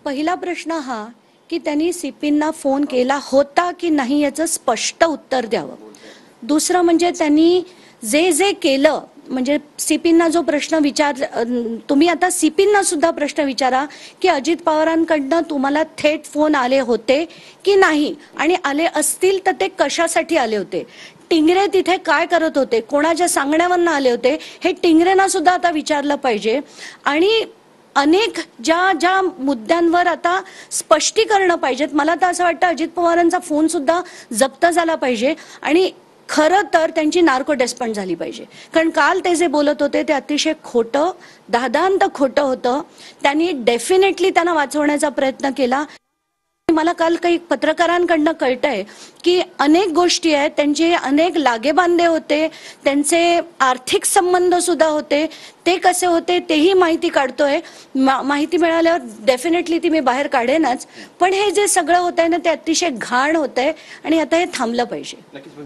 पहिला प्रश्न हा की त्यांनी सीपींना फोन केला होता की नाही याचं स्पष्ट उत्तर द्यावं। दुसरं म्हणजे त्यांनी जे जे केलं म्हणजे सीपींना जो प्रश्न तुम्ही आता सीपींना सुद्धा प्रश्न विचारा की अजित पवारांकडनं तुम्हाला थेट फोन आले होते की नाही आणि आले असतील तर ते कशासाठी आले होते, टिंगरे तिथे काय करत होते, कोणाच्या सांगण्यावरनं आले होते हे टिंगरेंना सुद्धा आता विचारलं पाहिजे। आणि अनेक ज्या ज्या मुद्द्यांवर आता स्पष्टीकरण पाहिजेत। मला तर असं वाटतं अजित पवारांचा फोन सुद्धा जप्त झाला पाहिजे आणि खरं तर त्यांची नार्को डेस्पंड झाली पाहिजे, कारण काल ते जे बोलत होते ते अतिशय खोटं दादांत खोटं होतं। त्यांनी डेफिनेटली त्यांना वाचवण्याचा प्रयत्न केला। मला काल काही पत्रकारांकडनं कळतंय की अनेक गोष्टी आहेत, त्यांचे अनेक लागेबांधे होते, त्यांचे आर्थिक संबंध सुद्धा होते, ते कसे होते तेही माहिती काढतोय। माहिती मिळाल्यावर डेफिनेटली ती मी बाहेर काढेनच, पण हे जे सगळं होतंय ना ते अतिशय घाण होतंय आणि आता हे थांबलं पाहिजे।